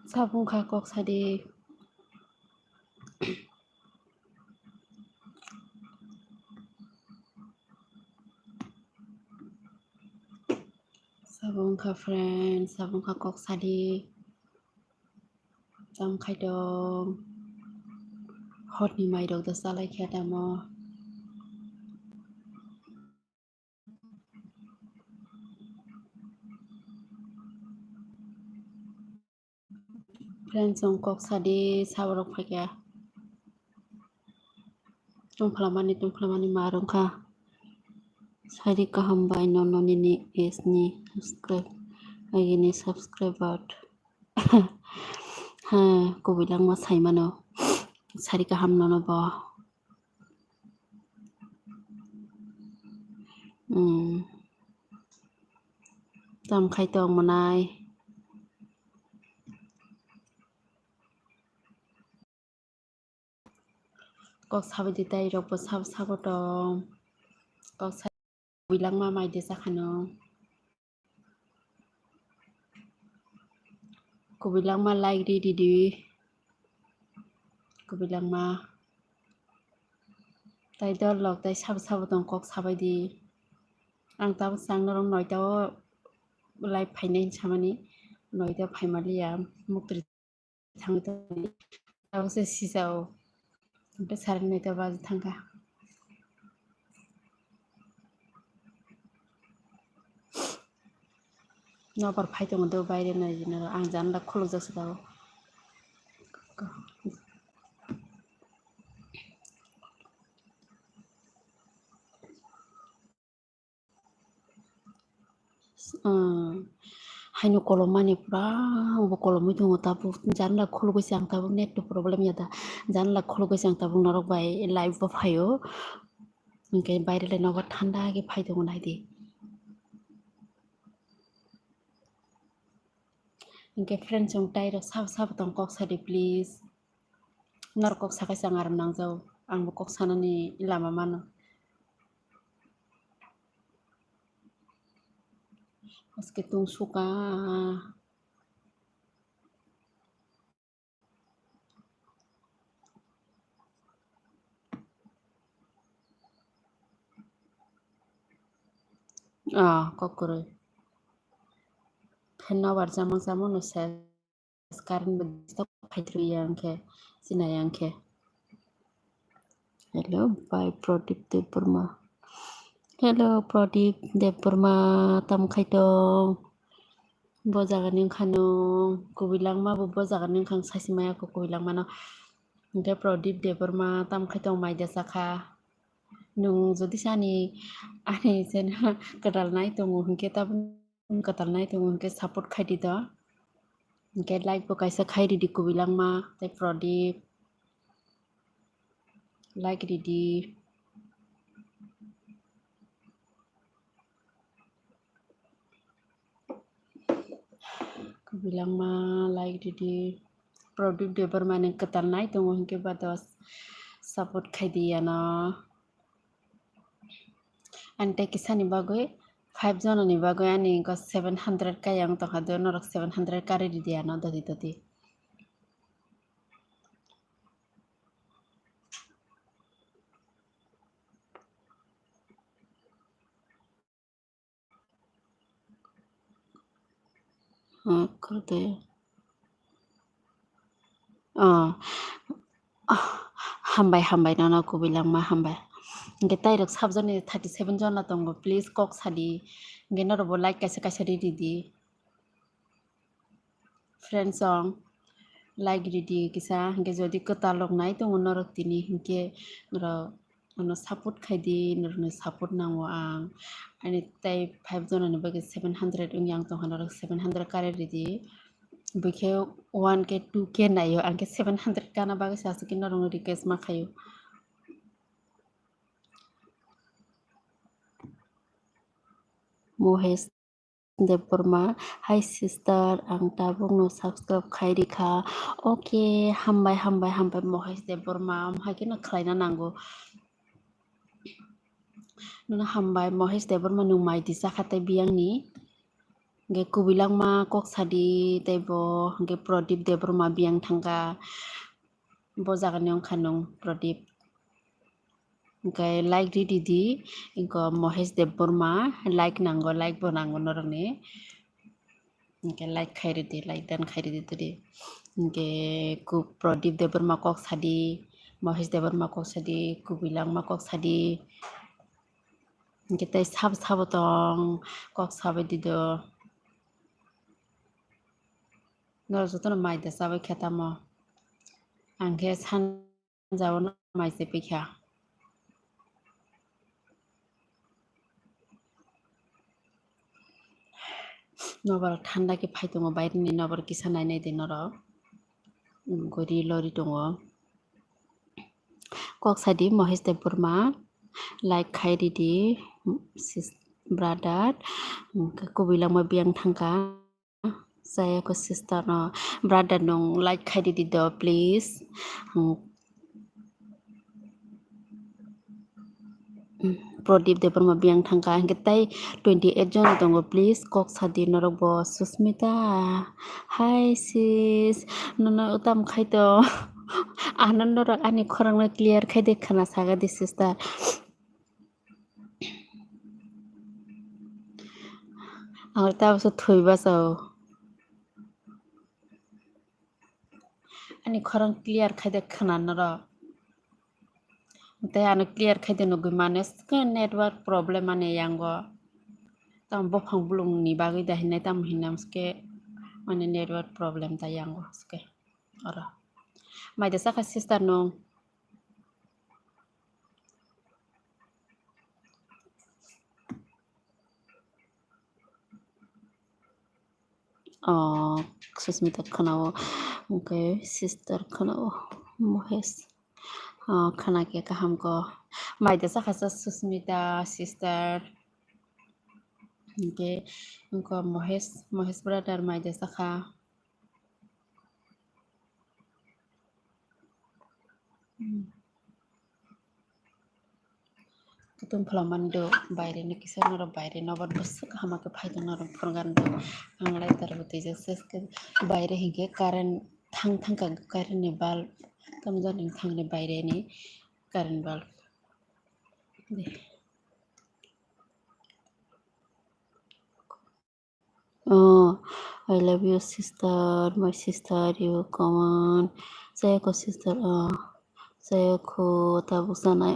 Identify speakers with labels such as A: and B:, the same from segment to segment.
A: Sabungka kok sadi Sabungka friend Sabungka kok sadi Jam khai dong Hotni mai dok da salai khe damo Friend song kok sadi saborok phaikia tungphalamani marungkha sadi kahambai nononi esni subscribe agini subscriber ha kubilang ma saimano sari kaham nono bo Jam khai dong manai kok sabai di tai rok bo sabo dong kok kubilang ma mai de sakhano kubilang ma like di kubilang ma tai dol lok tai sabo dong kok sabai di ang tabo sang norong noi tabo live phainai samani noi ta phaimalia mukri thang ta tabo se sisao ta sar noi ta baj thangka Nopar phai dong do baire na jina ang janla kholo jakse tabo haino kolomani pura obo kolomoi dongo tabo janla kholo goise ang tabo net problem yada janla kholo goise ang tabo norok bai live bo phaio ingke baire le nobar thanda ge phai dongo naidi ingke friend jong tai rok sabo dong kok sadi please nor kok sakai sang aram nangjau ang bo kok sanani lama mano Meski tung suka kokoro Henna war jamang no ses karin bestok phaitru yangke sina yangke Hello by Pradip Deburma Hello Pradip Deburma tam khai dong bo jaga ning khano kubilang ma bo jaga ning khang sasimaya ko kubilang mano ingke Pradip Deburma tam khai dong mai de sakha nung jodi sani ani jen kadal nai tongo hingke tab kadal nai tongo hingke support khai di do hingke like bo kaisa khai di kubilang ma tai Pradip like di kubilang ma like di Pradip Deburma ning kadal nai tongo hingke bados support khai di yana ante kisani bagoi 5 jonani bagoi ani ko 700 ka yang to hado norok 700 kare di dia no dodi kurde hambai nono kubilang ma hambai ingke tai rok sabjoni 37 jona tongo please kok sadi ingke norobo like kaisa di friend song like di kisa ingke jodi katalok nai tongo norok tini ingke no support khai di no support nango ang ani tai 5 jonani bagi 700 ungyang tong norok 700 kare di Bukhe 1k 2k nayo angke 700 kana bagi sasukin norong request ma khayo Mohes Deburma hi sister ang tabung no subscribe khai dikha okay hambai Mohes Deburma hakina khlaina nango nuna hambai Mohes Deburma nung mai di sakhatai biangni ge kubilangma kok sadi tebo ge Prodip Deborma biang thangka bo jagani khanung Prodip ge like di didi inko Mohesh Deborma like nango like bo nango norone ge like khairi di like dan khairi di tudi ge ku Prodip Deborma kok sadi Mohesh Deborma kok sadi kubilangma kok sadi ge tai sab sabotong kok sabe dido nor jotono maida sabe khetamo angke sanjawo maise pikha nobar thanda ke phaitongo baire ni nobar kisa nainai de noro gori lori tongo kok sadi Mohesh Deborma like khairi di brother kubilangma biang thangka saya ko sister no brother nong like khairi di do please Prodip Deborma biang thangka hingketai 28 jon tongo please kok sadi norok bo Susmita hi sis nono utam khaito anan norok ani khorang na clear khaide khana saga di sister ang tabso thuiba sao ani khorang clear khaide khana noro te ano clear khaide no gumanes ke network problem ane yango tam bophang bulung ni bagui da hinai tam hinamske mane network problem ta yango ske ora maida saka sister no Susmita khanawo okay sister khanawo Mohesh khana ke kaham ko maida saka Susmita sister okay ko Mohesh brother maida saka kutum phalamando baire ni kisa noro baire nobar busuk hamake phaidong noro phorgan do anglai tarbuti je baire hinge current thangka current ni bulb tamjani thangne baire ni current bulb I love you sister my sister you come on saya ko sister saya ko tabusanai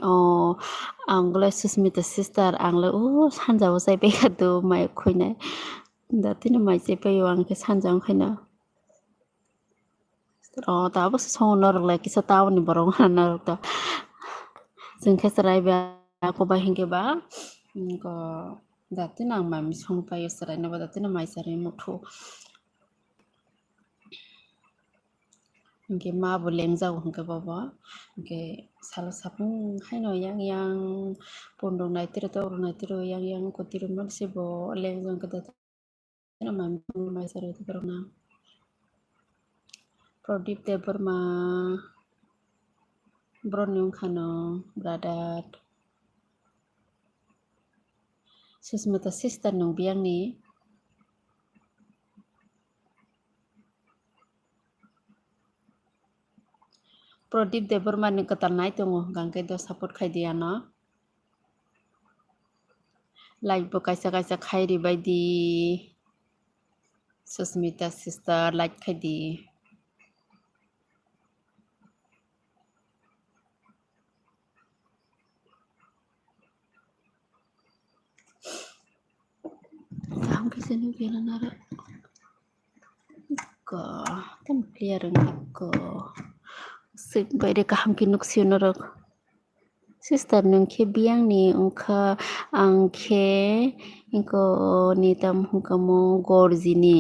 A: angle Susmita sister angle sanjawo sai bekado mai khoinai datino mai sai payo angke sanjang khaina tabo song norok lai kisa tawo ni borong norok to जों खेसराय बा को बा हिंगे बा को दाते नां मामी सong पायो सराय न बा दाते ना माइ सराय मुठो हिंगे मा बो लें जाव हिंगे बाबा हिंगे सालो सापुं हाइनो yang pondong nai tiro to nai tiro yang ko tiro man se bo leng jang ka daते na mami mai Sarai to borona Prodip Deborma Bronyong khano brother Susmita sister nong biang ni Prodip Deborma ni katal nai tongo gangke do support khai dia no like bo kaisa kaisa khairi baidi Susmita sister like khai di kaham kise ni biana nara ko tam clear ko sik baide kaham ki nuksio norok sister nungke biang ni ungka angke inko ni tam hungkamo gorjini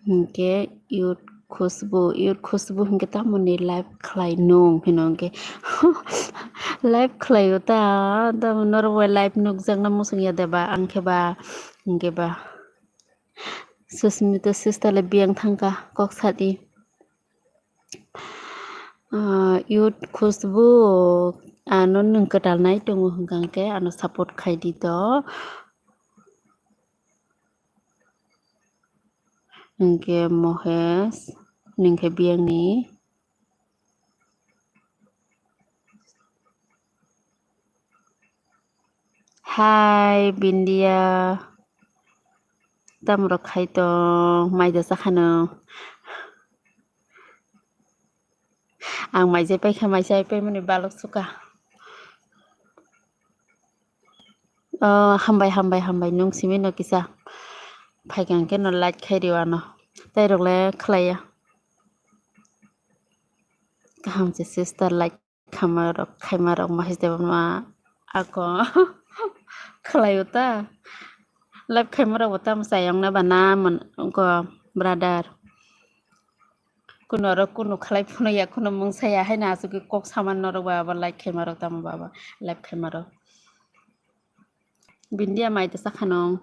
A: hingke yut khusbu hingke tamoni live khlai nung hinongke live khlai uta tam norway live nukjang na musung ya deba angke ba hingke ba Susmita sister le biang thangka kok sadi yut khusbu ano nung katal nai tongo hingke ano support khai di to Ningke Mohes, ningke biangni. Hai Bindia. Tamrok khai tong maida sakhano. Ang maijai pai mani balok suka. Hambai nung simi no kisa. Phaikan ke no light khai diwa no. Tai rok le khlaya. Kaham je sister light khamarok mahis deba ma ako khlayo ta. Light khamarok botam sayang na bana mon ko brother. Kuno kuno khlai phuno ya kuno mung saya hai na suki kok saman no ba light khamarok tam baba light khamarok. Bindia mai ta sakhanong.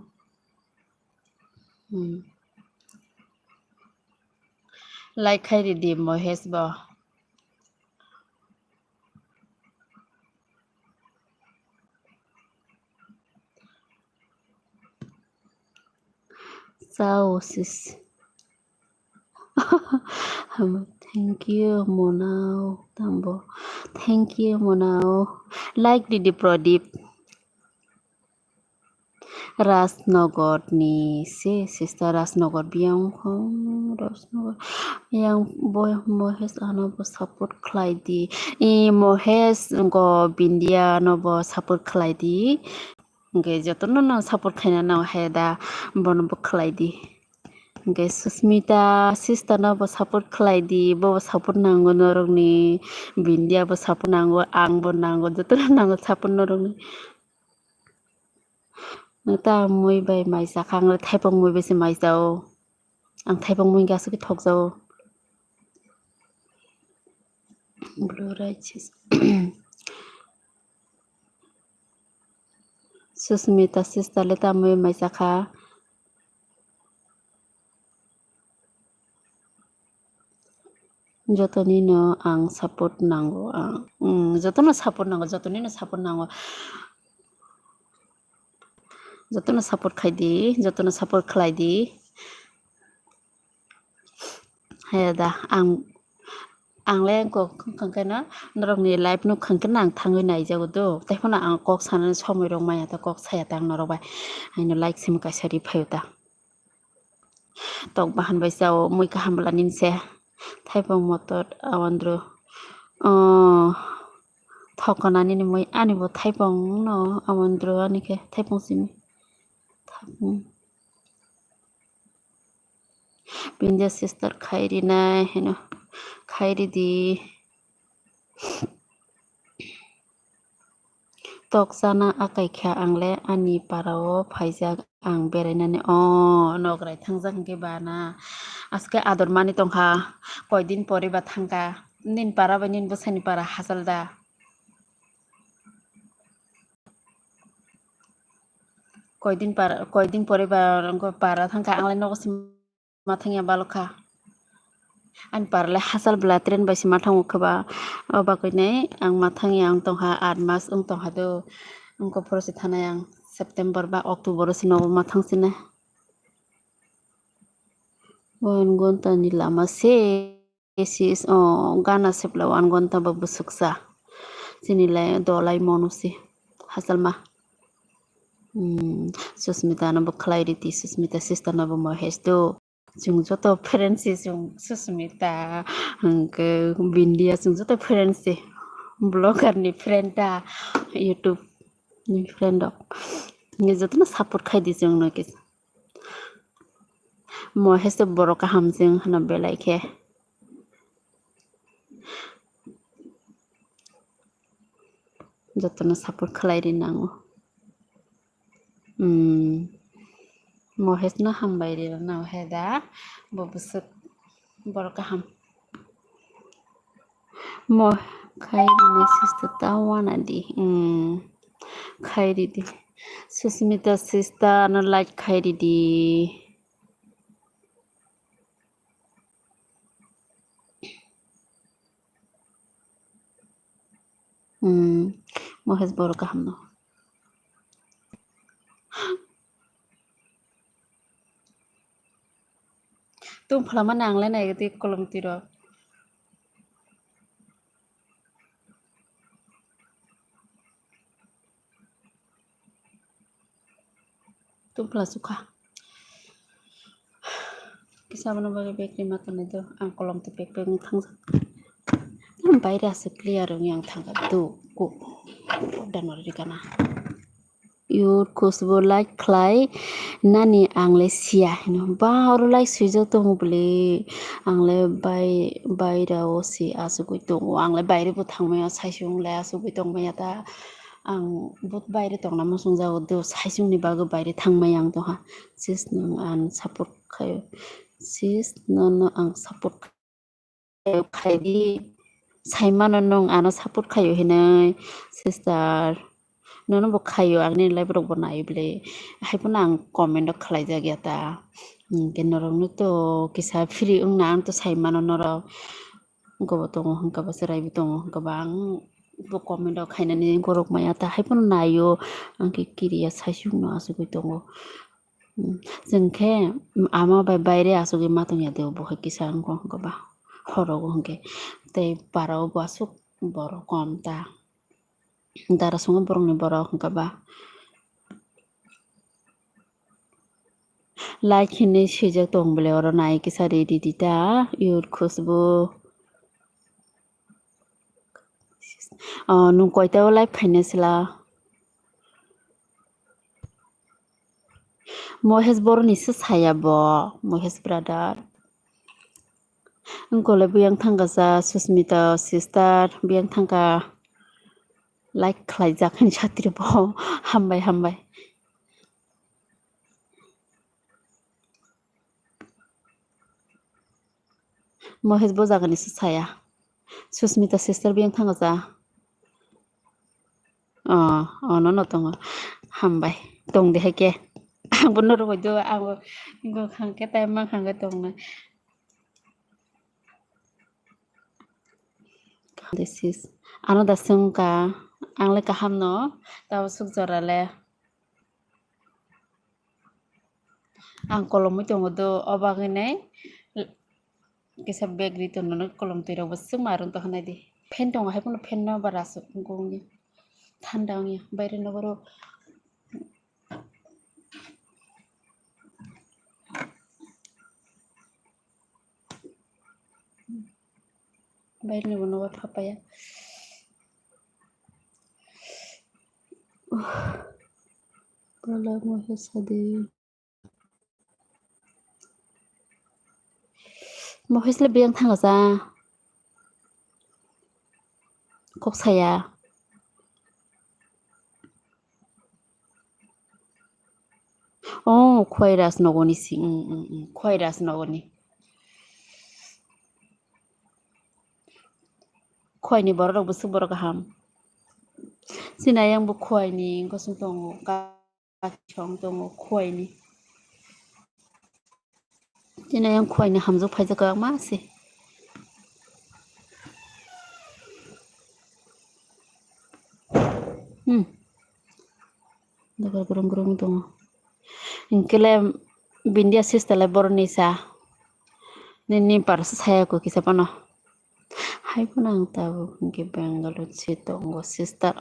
A: Like khai di mohes bo. So sis. Thank you Monao Tambo. Thank you Monao. Like di Pradip. Rasnogor ni si sister Rasnogor biang Rasnogor yang boy mohes ano bo support klaidi I mohes go bindia no bo support klaidi nge jotono no support khaina no heda bon bo klaidi nge Susmita sister no bo support klaidi bo support nango norogni bindia bo support nango ang bo nango jotono nango support norogni ta mui bai mai sa khang thaipong mui besi mai jao ang thaipong mui gasu ki thok jao blue rights Susmita sister le ta mui mai sa kha jotoni no ang support nango jotono support nango jotoni no support nango jotono support khaidi jotono support khlaidi heda ang le ko khangkana norokni life no khangkana ang thangoi nai jago do taifona ang kok sanan somoi rok maya ta kok saya tang norok bai aino like sim ka sari phayuta tok bahan bai sao mui ka hambla ninse thaipong motor awandro thokana ni mui ani bo thaipong no awandro ani ke thaipong simi Bindia sister khairi na heno khairi di tok sana akai kha angle ani parao phaijak ang berainani nograi thangjak ke bana aske ador mani tongkha koidin pore ba thangka nin para ba nin bosani para hasalda koidin pore ba para thangka angle nogosim mathangya balokha an parle hasal blatren baisi mathang ukhoba obakoinai ang mathangya ang tongha 8 mas tongha do angko porosi thanai ang September ba October si nobo mathang sine wan gonta ni lama se sis gana sepla wan gonta ba busuksa sinilai dolai monusi hasal ma Susmita na bo clarity Susmita sister na bo mohes do jung joto friends jung Susmita ke Bindia jung joto friends blogger ni friend da YouTube ni friend dok ni joto na support khai di jung no ke mohes to boro ka hamjing hana belai ke joto na support khlai ri nango mohes na hambai ri na heda bo busuk boro ka ham mo khairi ni sister tawana di khairi di Susmita sister no like khairi di mohes boro ka ham no dongfala ma nanglainai gati kolom tiro dongfala suka kisabano bagi bakery makan itu ang kolom tu bakery ng thangsa bayre asa clear yang thangka tu ko dan wari kana yur kusbo like clay nani angle sia hino ba oru like suijo to mubli angle bayra o si asugui to angle bayre bu thangmaya saisung la asugui tong maya ta ang but bayre tong namu sungja do saisung ni bago bayre thangmaya ang to ha sis nang an support khayo sis no ang support khaidi saimano nong ano support khayo hinai sister nono bo khayo agni live rok banai ble haipuna ang comment khlai ja gya ta ke norong no to kisa free ung na ang to saimano noro gobo tongo hangka ba serai bi tongo hangka bang bo comment khainani gorok maya ta haipuna nayo angki kiriya saisung no asugui tongo जोंखे आमा बायरे आसुगे मातंया देव बहे किसा अंको हंको बा हरगो हंके ते पाराव बासुक बर कमता दारा संग बरंनि बर हंका बा लाइक हिने सिजक दंबले अर नाय किसा रेडी दिता युर खुशबु नु कयताव लाइक फाइनेसला महेश बरनिसो सायाबो महेश ब्रादार गले बियां थांगाजा सुस्मिता सिस्टार बियां थांगा लाइक खालाय जाखोन सातिरबो हामबाय महेश बजागनिसो साया सुस्मिता सिस्टार बियां थांगाजा न दङ हामबाय दं देहायके आंबो नरबायदो आंबो खांखे टाइम मा खांगे दंनो this is ano da sungka angle kaham no taw sukjarale ang kolom tongo do obaginai kisa bakery to no kolom tiro basung marun to hanai di fan dong hai puno fan no barasu gongni thanda ngi bayre no baro bayre no no papaya Kala mo sade Mohis le biang thanga kok saya khwairas nogoni si khwairas nogoni khwaini borok busu borok ham sinayang bu khwaini kosung tongo ka chong tongo khwaini sinayang khwaini hamjuk phaijaka ma se dabar gurung tongo inkele bindia sistale bornisa nini parsa saya ko kisa pano hai punang tahu ke Bangalore tongo sister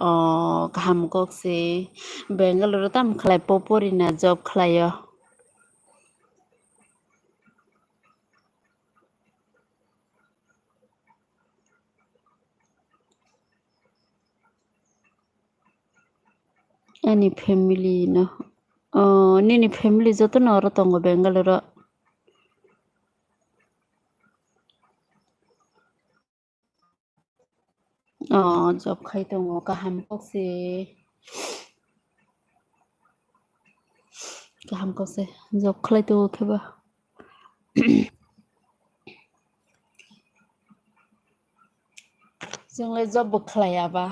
A: kaham kok si Bangalore tam khlai popori na job khlayo any family no nini family joto no ro tongo Bangalore job khai tongo kaham kok si job khlai to kheba जोंलाय job bo khlaiyaba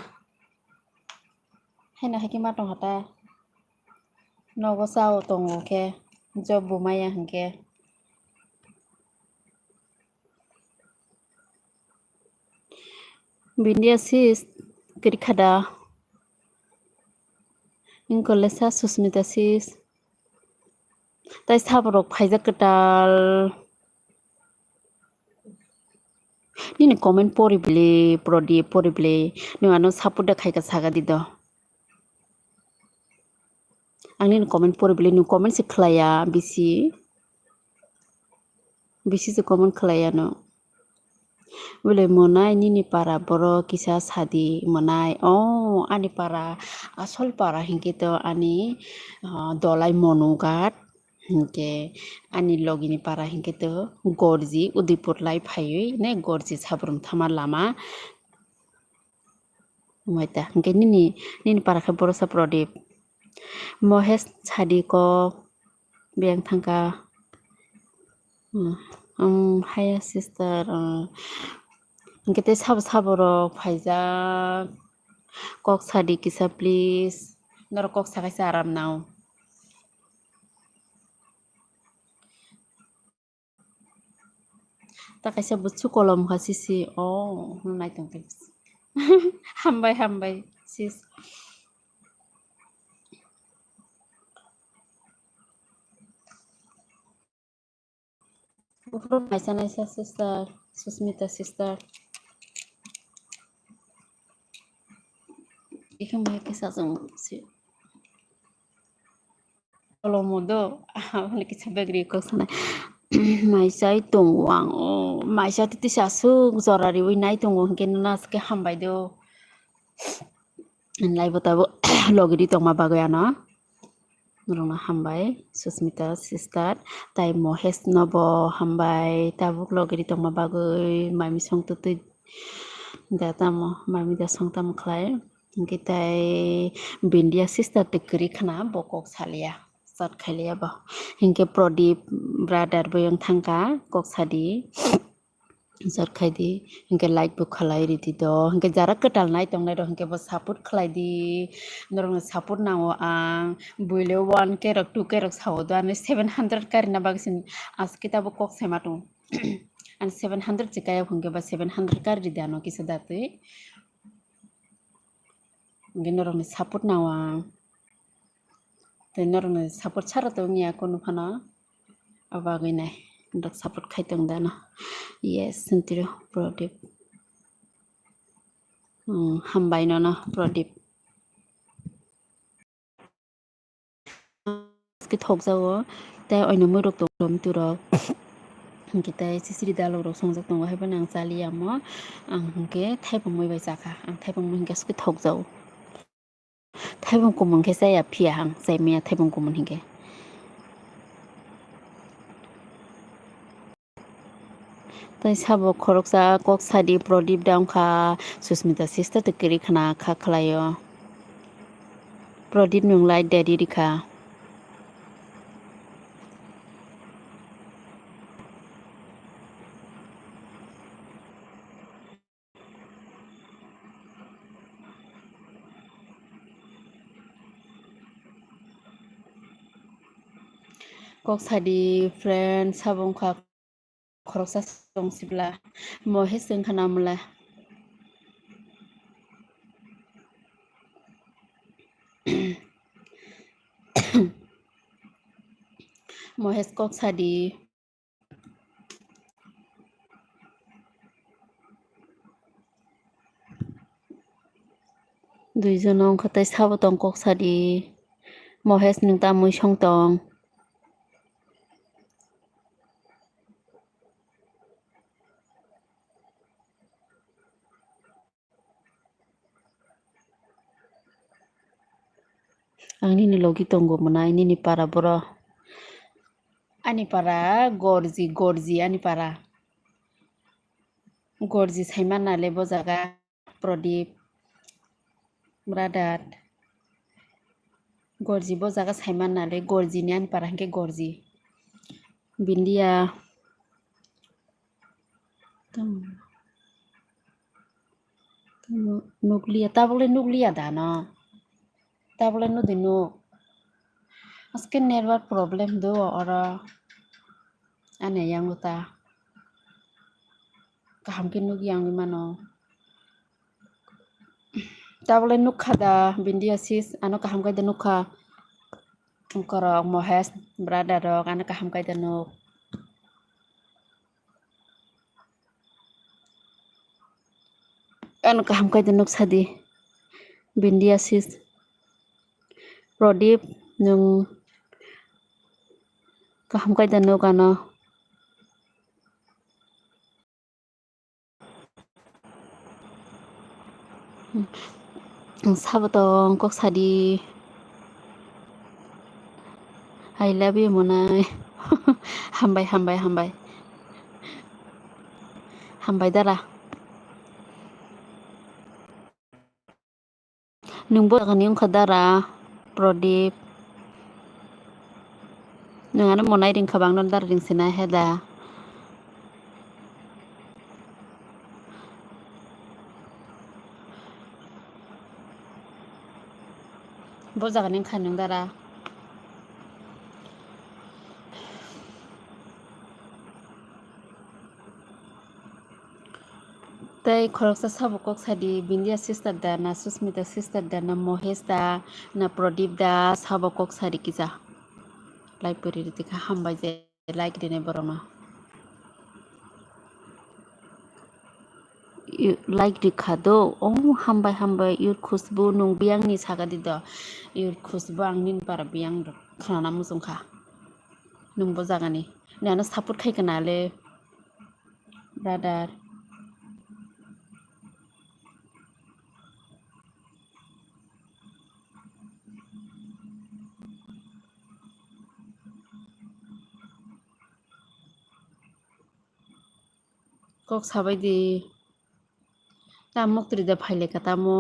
A: haina haki ma tong hata nogo sao tongo ke job bo maya hangke bindia sis kirkhada inkole sa susmita sis tai saborok phaijak ketal Nini comment poribli Prodip poribli nung ano saput da khaika saga dido. Ang nini comment poribli nung comment si khlaya bisi si comment khlaya no. Bole monai nini para boro kisa sadi monai ani para asol para hingkito ani dolai monugat hingke ani logini para hingkito gorji udipur lai phayui ne gorji sabrum thama lama moita hingke nini para kha boro sa Prodip Mohes sadi ko biang thangka haya sister hingke te saboro phaijak kok sadi kisa please nor kok sakaisa aram now ta kaisa butsu kolom kha sisi nai tong please hambai sis bukro naisa sister Susmita sister ikhang mai kisa jong si kolomodo ni kisa bagri ko sana maisai tongwang maisa titi sasu zorari wi nai tongo hingke nas ke hambai do lai botabo logiri tongma bagayana Rona hambai Susmita sister tai Mohes nobo hambai tabuk logiri tongma bagui mami song tutu datamo mami da song tam khlai hingke tai Bindia sister tikri khana bokok salia sat khailia ba hingke Prodip brother boyong thangka kok sadi sat khaidi hingke like bo khalai riti do hingke jara ketal nai tongnai do hingke bo support khlai di norong support nango ang buile 1 kerok 2 kerok sawo do ani 700 karina bagsin aski tabo kok sematung and 700 chikaya hingke ba 700 kari di ano kisa datui hingke norong support nango ang tai norong support chara to ngia kono phana abagui nai ndak support khaitong dana yes sentiro Prodip hambai no Prodip ski thok jawo tai oino murok tongrom turok hingke tai sisiri dalo rok songjak tongo haiba nang chali amo ang hingke thaipong moi bai chaka ang thaipong moi hingke ski thok jawo thaipong komon khe jaya phia hang jaimia thaipong komon hingke tai sabo khoroksa kok sadi Prodip dangkha Susmita sister tikri khana kha khlaio Prodip nunglai daddy rikha kok sadi friend sabong kha khoroksa songsibla Mohes jong khana mula Mohes kok sadi duijon ongkha tai sabo tong kok sadi Mohes nung ta mui song tong ang nini logi tongo monai nini para boro ani para gorji ani para gorji saima nale bo jaga Prodip brother gorji bo jaga saima nale gorji ni ani para hingke gorji Bindia nuklia tabole nuklia dano tabole nudi nuk aske network problem do ora ane yang uta kaham ke nuk yang mano tabole nukha da Bindia sis ano kaham kai da nukha korok Mohes brother rok ano kaham kai da nuk Ano kaham kay dinok sadi bindiasis Prodip nung kaham kay dinok ano 사부동 꼭 사디 I love you 모나이 한바이 달아 능보 가니용 가다라 Prodip 능아는 모나이 링 가방 넌다라 링스나 해다 보자가 닝 가능다라 Tay khoroksa sabu kok sadi Bindia sister da na Susmita sister da na Mohesh da na Prodip da sabu kok sadi kiza like puri riti ka hambai je like dine borona like di khado oh hambai yur khusbu nung biang ni saga di do yur khusbu angnin para biang do khana musung kha nung bo jagani nana support khai kana le brother kok sabai di tamok tri da phaile ka tamo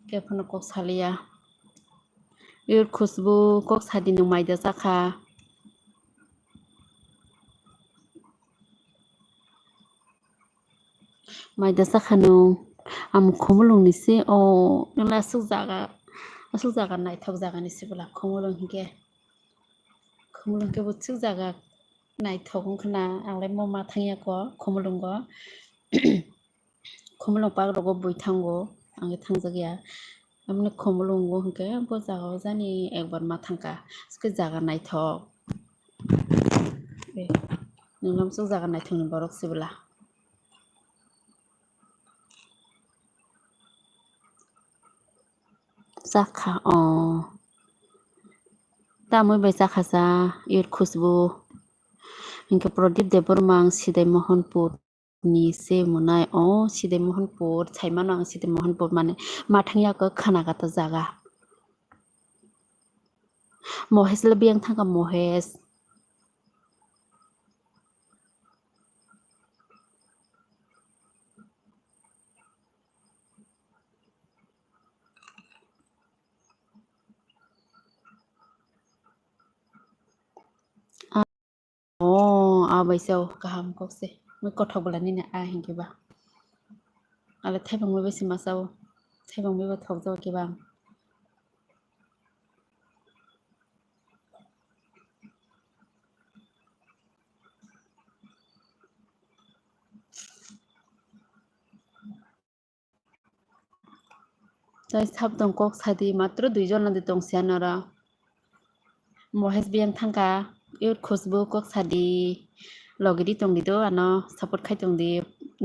A: ke phono kok salia yur khusbu kok sadi nung maida sakha maida sakha nung am khomulung ni se o nala asuk jaga nai thok jaga ni se bula khomulung ke bu suk jaga nai thok khna anglai mo ma thangya ko khomulung go khomulung pak rogo bui thango ange thangjagya amne khomulung go hingke bo jaga jani ekbar ma thangka ske jaga nai thok nunglam suk jaga nai thongni borok sibula Sakha tamoi bai sakha sa yur khusbu hingke Prodip Debormang Sidai Mohanpur ni se munai Sidai Mohanpur chaimano ang Sidai Mohanpur mane mathangya ko khana gata jaga Mohesh le biang thangka Mohesh abaisau kaham kokse moi kothok bulani ne a hingke ba ale thaibang moi besi masau thaibang moi ba thok jaw ke bang tai sabdong kok sadi matro 2 jon nadi tongsia nara Mohesh biang thangka yur khusbu kok sadi logidi tongdi do ano support khai tongdi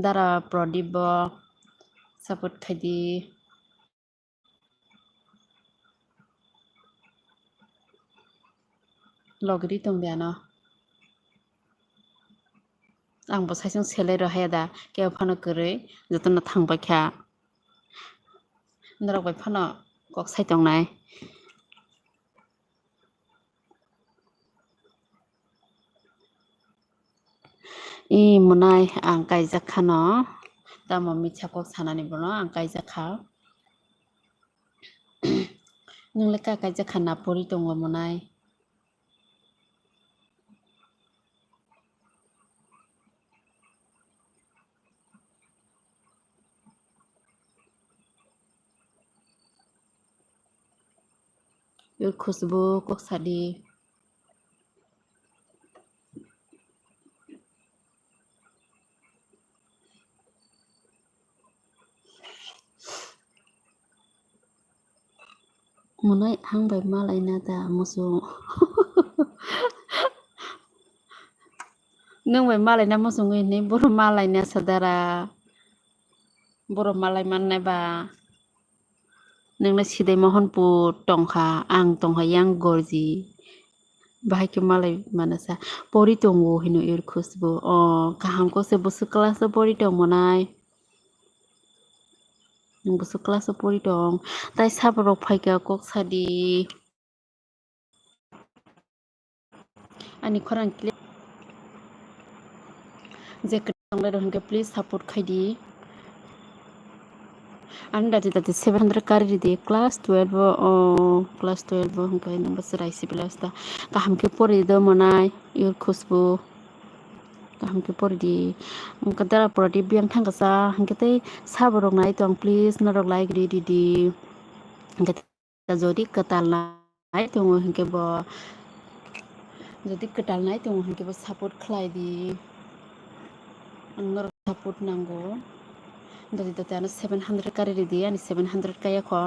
A: dara Prodip bo support khaidi logidi tongdi ano angbo saisong selai ro hayada ke phano koroi jotonna thangbai kha norok bai phano kok sai tongnai munai ang kaijak khano tamo mitha kok sanani bono ang kaijak kha nungle ka kaijak kha napori tongo munai yur khusbu kok sadi munai hangbai malai na da musu nung bai malai na musu ngui ni boro malai na sadara बर' मालाय माननायबा नोंना सिदै महनपुर टंखा आं टंहाय आं गरजि बाहायके मालाय मानसा परि दङ हिनो इरखुसबो काहामको से बुसु class परि दं मनाय बुसु क्लास परि दं ताइ साबरक फाइका कक सादि आनि खरां क्लिप जेकेट दंलाय दं प्लिज सापर्ट खायदि आं दादि 700 कारिदि क्लास 12 हंखाय नंबासो रायसि बिलासता काहामके परिद मनाय इरखुसबो काहामके परिदि उनका दारा परादि बियां थांगासा हंके साबरक नाय दं प्लिज नरक लाइग्रि दिदि जदि कताल नाय दङ हंके बो जदि कताल नाय दङ हंके बो सापर्ट खालायदि नरक सापर्ट नांगौ दादि 700 कारिदि आनि 700 kaya ko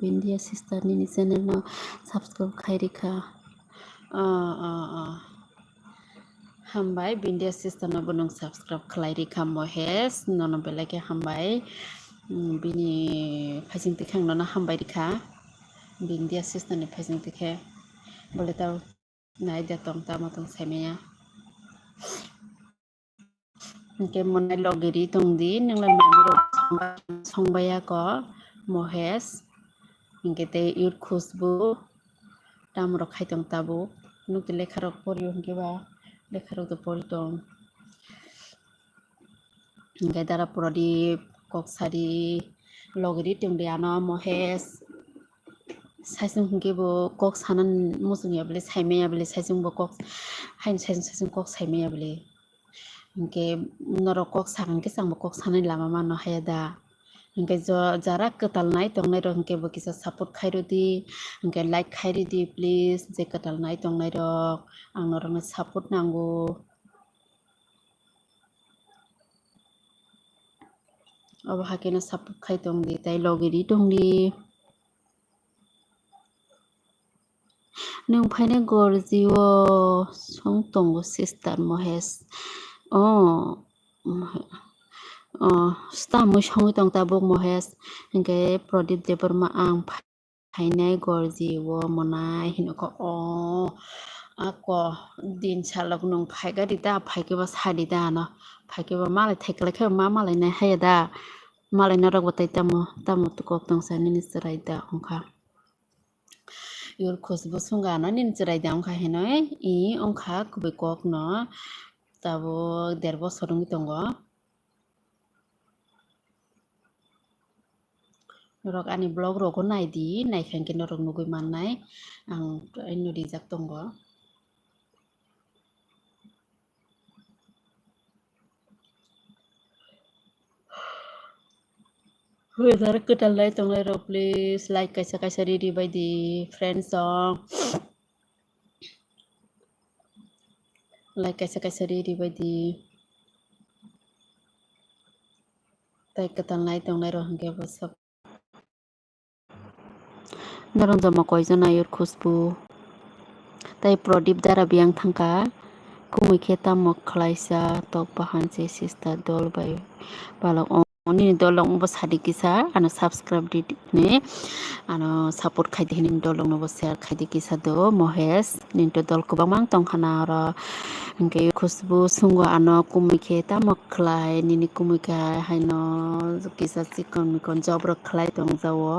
A: Bindia sister nini channel no subscribe khairika hambai Bindia sister no bonong subscribe khlairika mohes nono belake hambai bini phasing tikhang no hambai rika Bindia sister ni phasing tikhe bole tau nai da tong ta matong semeya ke monai logiri tongdi ningla namiro songbaya ko mohes ingkete yur khusbu tamrok khaitong tabu nukti lekharok pori hongkiba lekharok to pori tong ingke dara porodi koksari logiri tongdi ano mohes saisung hongkibo kok sanan musung yabli saimeya bli saisung bo kok hain saisung kok saimeya bli ingke norok kok sakangke sangbo kok sanai lama mano hayada ingke jara ketal nai tongnai rok ingke bo kisa support khairodi ingke like khairidi please je ketal nai tongnai rok ang norokno support nango abo hakeno support khai tongdi tai logiri tongdi nung phaine gorjiwo song tongo sister mohes sta moi songi tong tabuk mohes ingke pradip deborma ang phainai gorjiwo monai hinoko ako din salok nung phaiga dita phaike ba sadi da no phaike ba malai thekle khe malai nai hayada malai narok batai tamo tukok tong sa nini serai da ongkha yur khusbu sunga no nini serai da ongkha hinoi ongkha kubui kok no tabo 1.5 bosor ngi tongo norok ani blog roko naidi naikhanke norok nugui mannai ang no rijak tongo Whether ketal nai tonglai rok please like kaisa ready by the friends song like kaisa ready by the tai ketal nai tonglai rok hingke bo sab norong jama koijon ayur khusbu tai pradip dara biang thangka kumui khe tamok khlaisa tok bahanse sister dol bai balok nini dolong bo sadi kisa ano subscribe ne ano support khaidi hinin dolong no bo share khaidi kisa do mohes ninto dol kubangmang tongkhana ro hingke khusbu sungo ano kumui khe tamok khlai nini kumui kha haino kisa chikon mikon job rok khlai tongjawo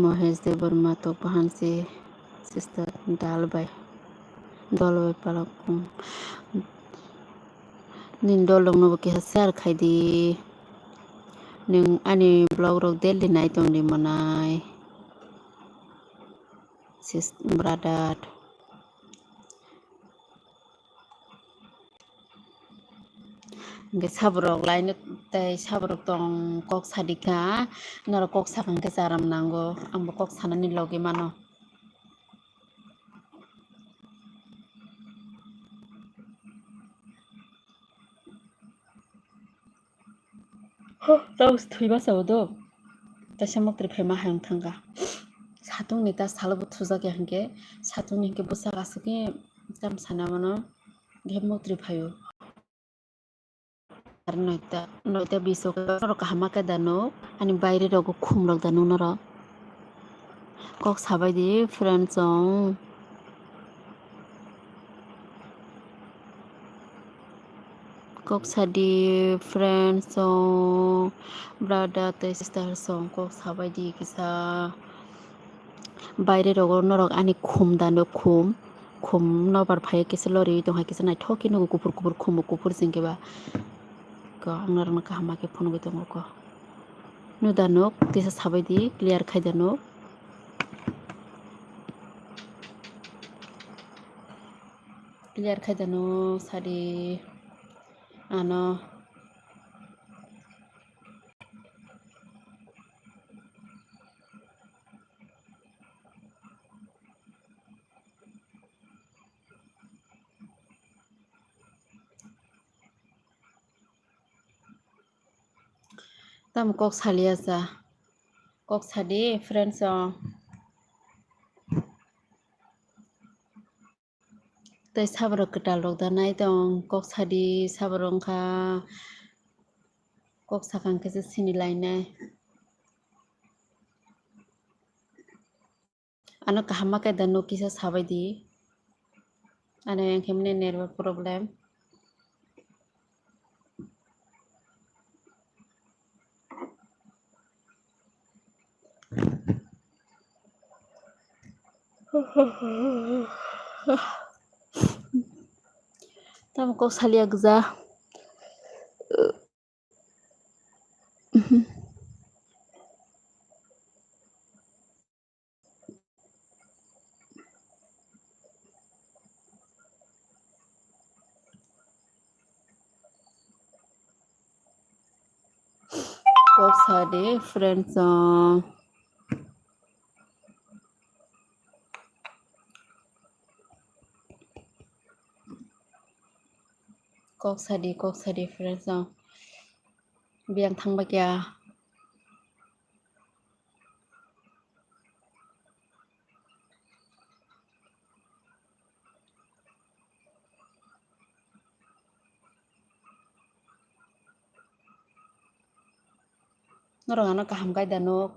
A: mohes deborma tok bahanse sister dalbai dolbai palok nin dolong no kisa share khaidi nung ani blog rok daily nai tongdi manai sis brother hingke saborok laino tai saborok tong kok sadika norok kok sakangke charam nango ambo kok sanani logi mano taus thuiba sabodo ta samok tri phema hayang thanga satung ni ta salbo thujak hingke satung ni hingke bwsak asuk tam sana mano motri phaio ar noita biso norok hama ke dano ani baire rogo khum rok dano norok kok sabai di friend song kok sadi friend song brother te sister song kok sabai di kisa baire rogo norok ani khum dano khum nobar phaio kisa lori dong hai kisa naithok ke nugo kupur khum kupur jingke ba ko norok kahama ke phunugui tongo ko nudanok tesa sabai di clear khai danok clear khai dano sadi ano tam kok salia sa kok sadi friend song tei saborok ketal rok danai dong kok sadi saborok kha kok sakang kisa sini lainai ano kahama ke dano kisa sabai di ano yang kemne network problem tam kok salia gja kok sadi friend song kok sadi friend song biang thang ba kya norok ano kaham kai danok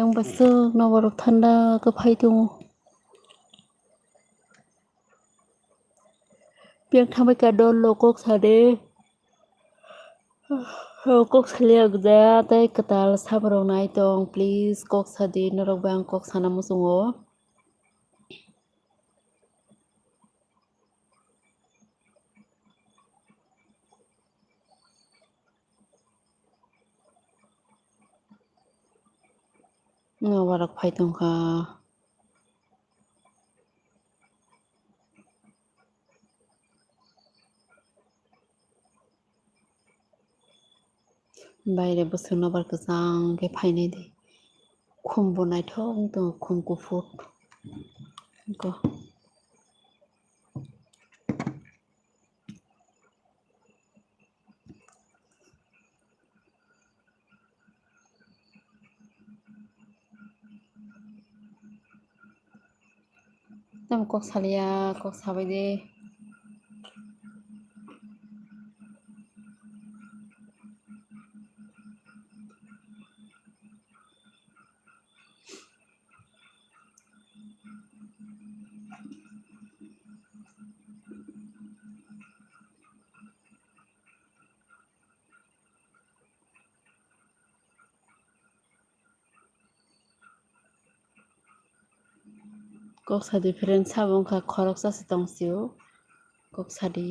A: yang basuk noborok thanda ke phai tongo biang thang ba kya dol kok sadi kok salia gja tei ketal saborok nai tong please kok sadi norok bang kok sana musungo noborok phai tongkha baire bosuk nobar kwchang ke phainai di khum bo naithok tongo khum kufur ko tam kok salia kok sabai di kok sadi friend sabong kha khorok chasi tongsio kok sadi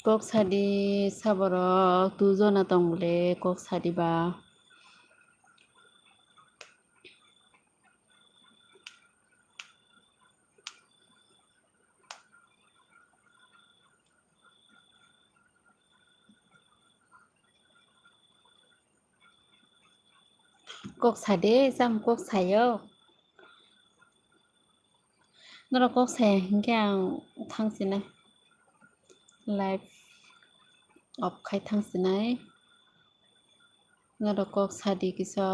A: Kok sadi saborok 2 jona tongbole kok sadiba kok sade jam kok sayo noro kok saya hingke ang thangsinai live of khai thangsinai noro kok sadi kisa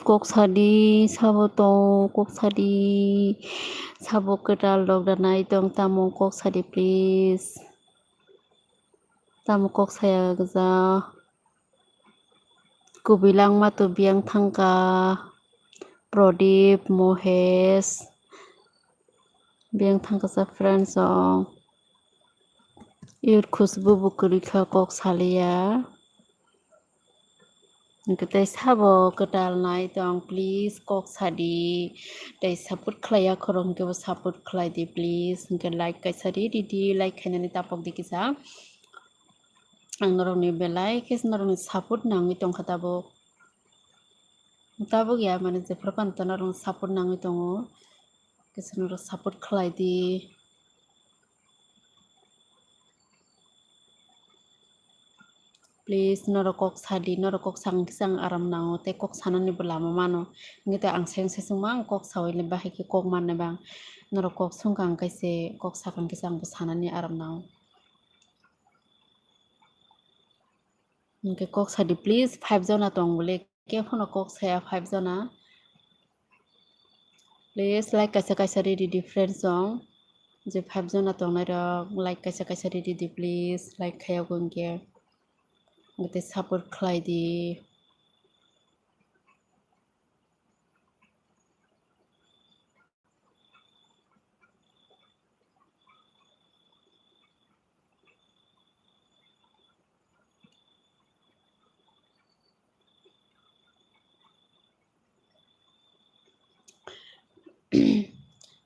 A: kok sadi sabo tong kok sadi sabo ketal dog danai tong tamo kok sadi please tamo kok saya gaja kubilang matu biang thangka Prodip Mohes biang thangka sa friends song ir khusbu bukurika kok salia Tei sabo ketal nai tong please kok sadi tei support khlaya khorong ke support khlai di please ke like kaisari di like khainani tapok di kisa ang norong ni belai kes norong ni support nangi tong khatabo tabok ya mane je prokan to norong support nangi tongo kes norong support khlai di please norokok sadi norokok sang aram nango te kok sanani belama mano ngite ang seng mang kok sawai le bahi ki kok manne bang norokok sungkang kaise kok sakang kisang bu sanani aram nango ngke kok sadi please 5 jona tong bole ke phono kok saya 5 jona please like kaisa di different song je 5 jona tong nai rok like kaisa di please like khaya gongke ngte support khlai di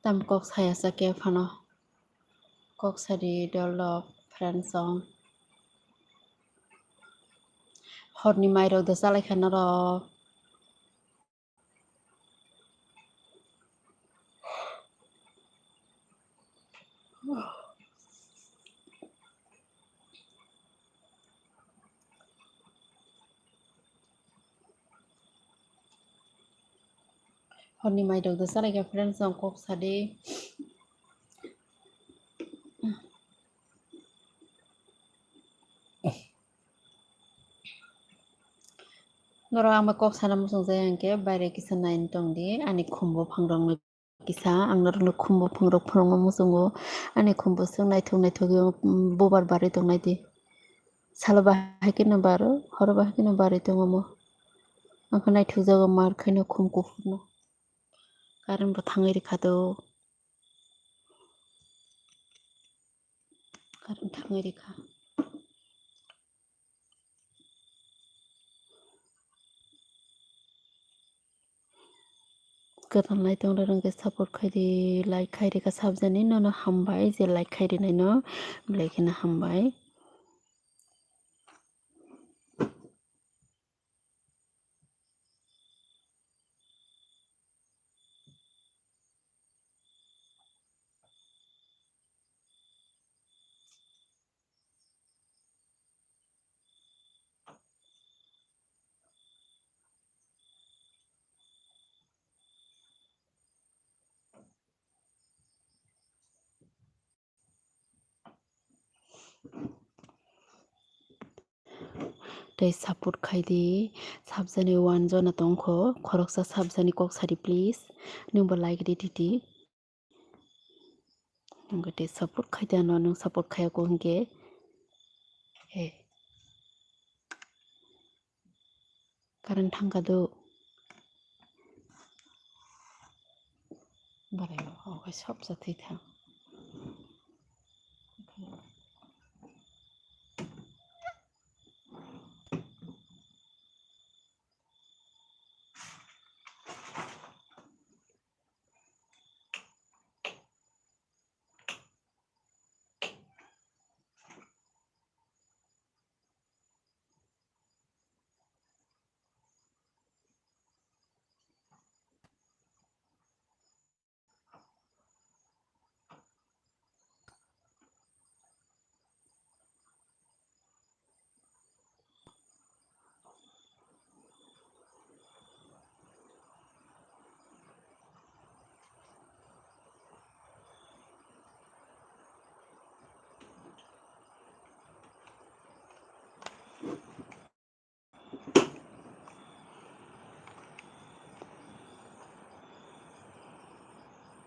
A: tam kok saya sake phano kok sadi develop friend song horni mairo da salai khana ro horni mairo da salai ka friend song kok sadi noro ang kok sana musong jai angke baire kisa nain tong di ani khumbo phangrong kisa ang noro khumbo phangrok phangrong musongo ani khumbo sung naithok bobar bari tong nai di salo bahai kino baro horo bahai kino bari tongomo angkha naithok jago mar khaino khum kufurno karon bo thangai rikha do karon thangai rikha Ketal nai tong rongke support khaidi like khairi ka sabjani no hambai je like khairi nai no blaikina hambai tei support khaidi sabjani 1 jona tongkho khoroksa sabjani kok sari please nungbo like di titi nungko te support khaida no nung support khaya ko hingke he karon thangka do barai o sob jathai thang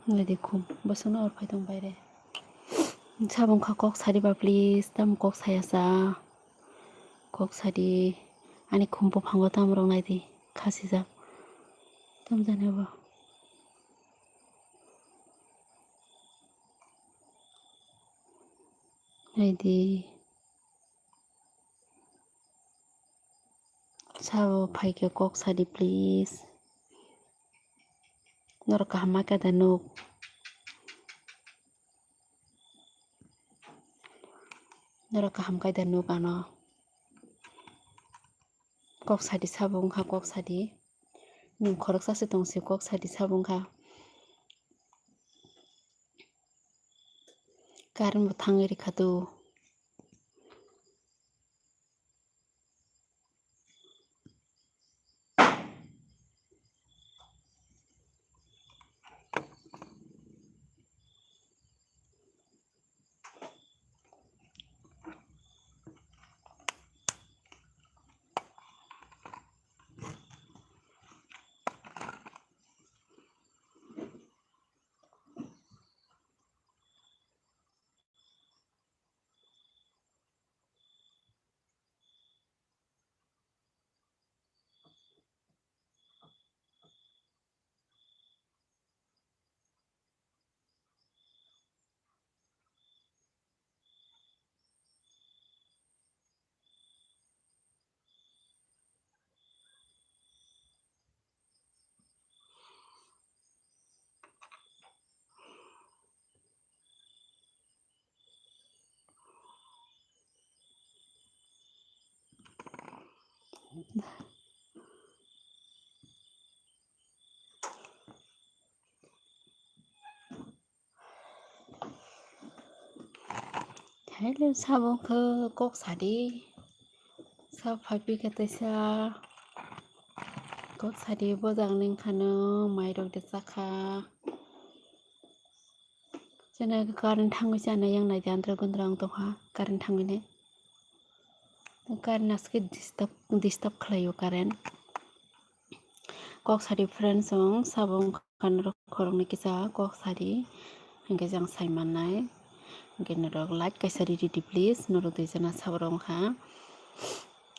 A: Lady kum bosona or paitong baire sabong kha kok sari ba please tam kok saya sa kok sari ani khumpo phango tam rong nai di khasi ja tam jane ba nai di sabo phaike kok sari please nor ka hama ka danuk nor ka ham kai danuk ano kok sari sabong kha kok sari nim khorok sa se tongsi kok sari sabong kha karan bo thangeri khatu hello sabong kha kok sari sab phapi ka taisa kok sari bojang ning khano mairok de chakha jena current thangui jana yang nai jantra gundrang tokha current thangui ne current aske disturb khlaio current kok sari friend song sabong khan khorong ni kisa kok sari hingke jang saimanai hingke norok like kaisa ready please norok duijana saborong kha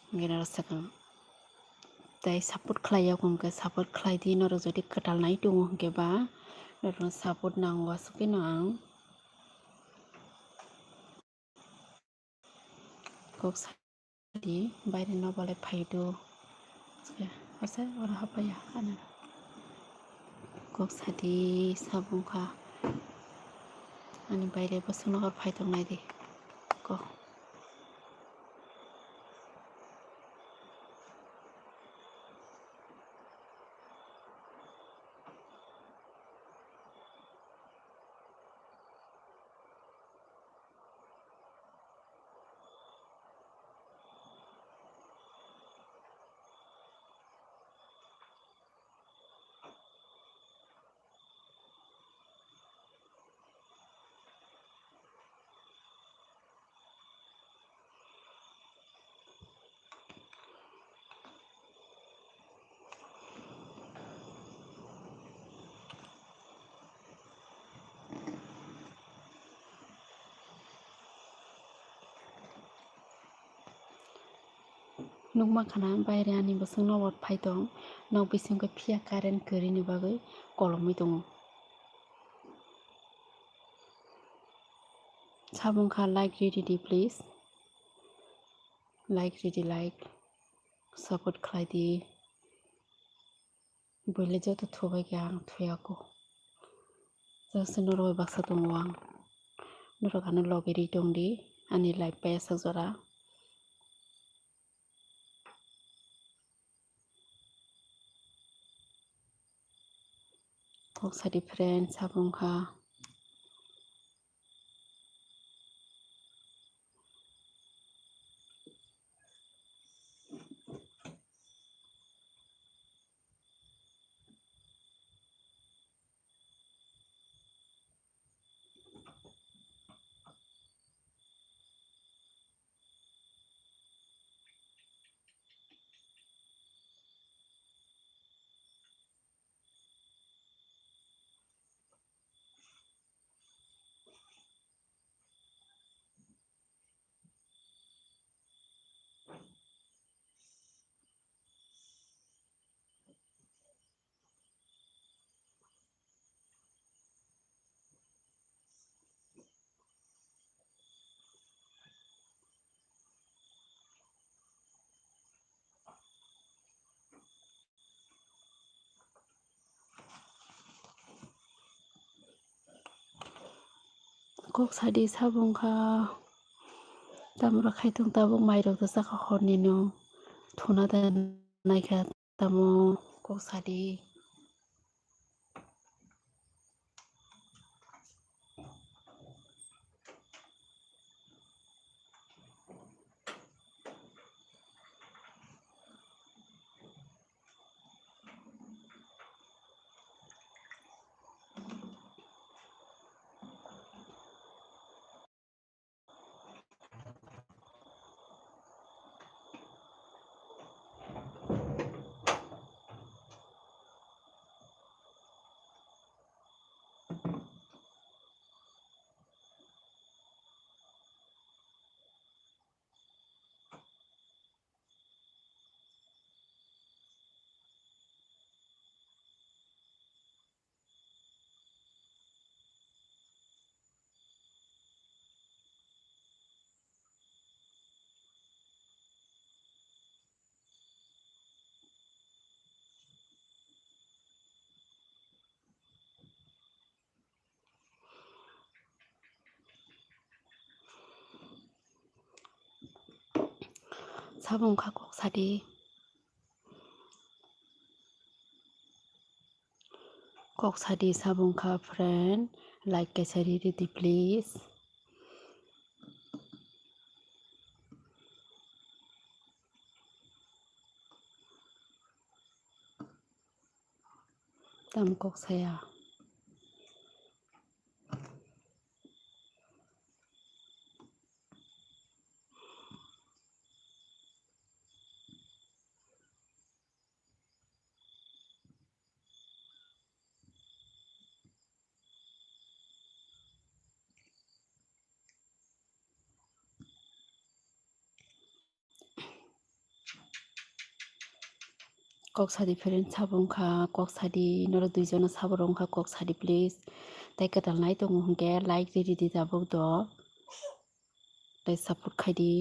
A: hingke norok sakang tai support khlaiya kumke support khlai di norok jodi katal nai tongo hingke ba norok support nango asukei no ang kok sari baire no bale phaido asa ora hapaya ana kok sari sabong kha ani baire bosong nokor phaitong nai di ko nukma khana baire ani bosong nokor phaitong nok bisingko phiya current kwrini bagoi kolomoi tongo sabong kha like ready please like ready like support khlai di boile joto thubai ke ang thuyako jase noroi baksa tongo ang norok ano logeri tongdi ani live paya sajora kok sari friend sabong kha kok sadi sabung ka tamra khaitong tabuk mairok ta saka khorni no thuna da naika tamo kok sadi sabung ka kok sadi sabung ka friend like kesari ready please tam kok saya kok sadi friend sabung ka kok sadi noro duijono saborong ka kok sadi please tai kadal nai tong hungke like ready tabuk do tai support khaidi